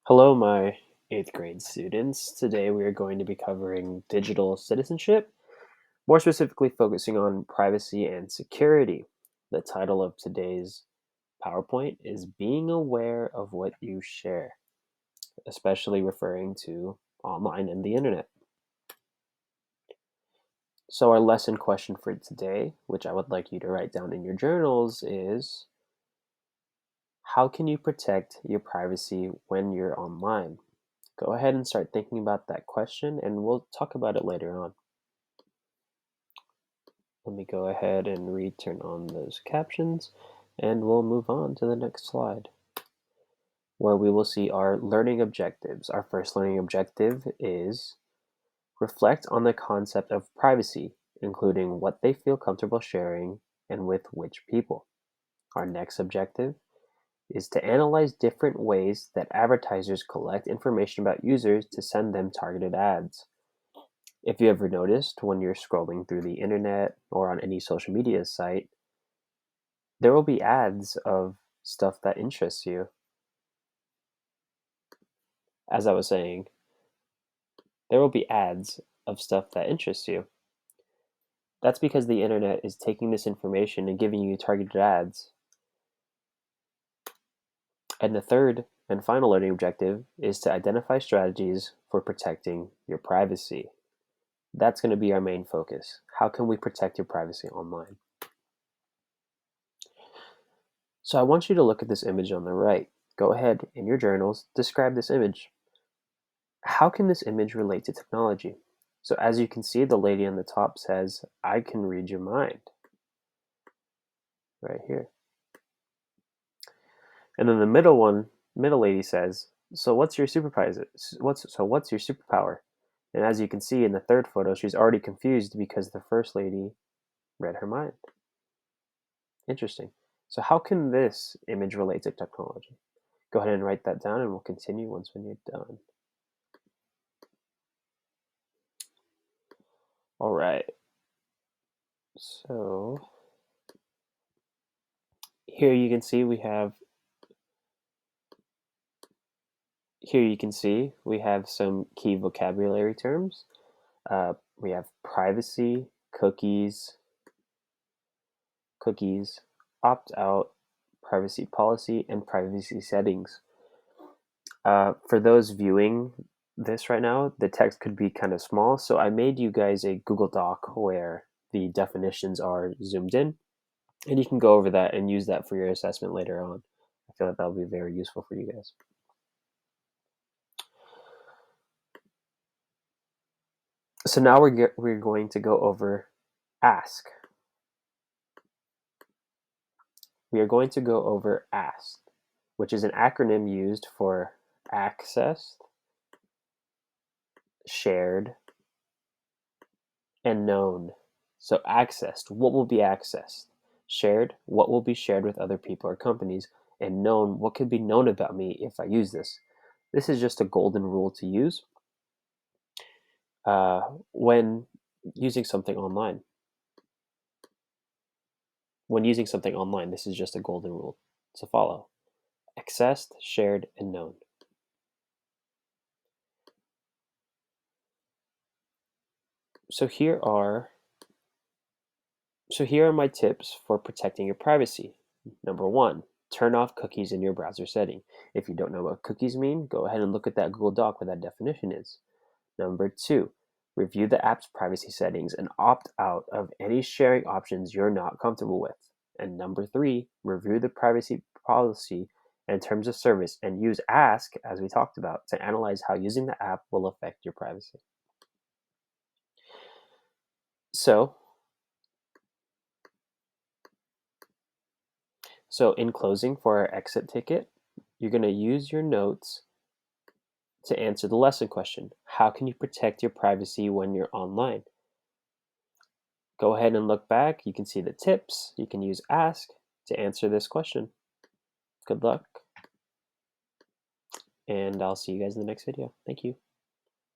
Hello, my 8th grade students. Today we are going to be covering digital citizenship, more specifically focusing on privacy and security. The title of today's PowerPoint is Being Aware of What You Share, especially referring to online and the internet. So, our lesson question for today, which I would like you to write down in your journals, is how can you protect your privacy when you're online? Go ahead and start thinking about that question, and we'll talk about it later on. Let me go ahead and turn on those captions, and we'll move on to the next slide, where we will see our learning objectives. Our first learning objective is reflect on the concept of privacy, including what they feel comfortable sharing and with which people. Our next objective is to analyze different ways that advertisers collect information about users to send them targeted ads. If you ever noticed when you're scrolling through the internet or on any social media site, there will be ads of stuff that interests you. As I was saying, there will be ads of stuff that interests you. That's because the internet is taking this information and giving you targeted ads. And the third and final learning objective is to identify strategies for protecting your privacy. That's going to be our main focus. How can we protect your privacy online? So I want you to look at this image on the right. Go ahead in your journals, describe this image. How can this image relate to technology? So as you can see, the lady on the top says, I can read your mind, right here. And then the middle lady says, so what's your superpower? What's your superpower? And as you can see in the third photo, she's already confused because the first lady read her mind. Interesting. So how can this image relate to technology? Go ahead and write that down and we'll continue when you're done. All right. So here you can see we have some key vocabulary terms. We have privacy, cookies, opt-out, privacy policy, and privacy settings. For those viewing this right now, the text could be kind of small, so I made you guys a Google Doc where the definitions are zoomed in, and you can go over that and use that for your assessment later on. I feel like that'll be very useful for you guys. So now we're going to go over ask. We are going to go over ASK, which is an acronym used for accessed, shared, and known. So accessed, what will be accessed? Shared, what will be shared with other people or companies? And known, what could be known about me if I use this? This is just a golden rule to use when using something online. When using something online, this is just a golden rule to follow. Accessed, shared, and known. So here are my tips for protecting your privacy. Number 1, turn off cookies in your browser setting. If you don't know what cookies mean, go ahead and look at that Google Doc where that definition is. Number 2, review the app's privacy settings and opt out of any sharing options you're not comfortable with. And number 3, review the privacy policy and terms of service and use Ask, as we talked about, to analyze how using the app will affect your privacy. So in closing, for our exit ticket, you're going to use your notes to answer the lesson question. How can you protect your privacy when you're online? Go ahead and look back. You can see the tips. You can use Ask to answer this question. Good luck. And I'll see you guys in the next video. Thank you.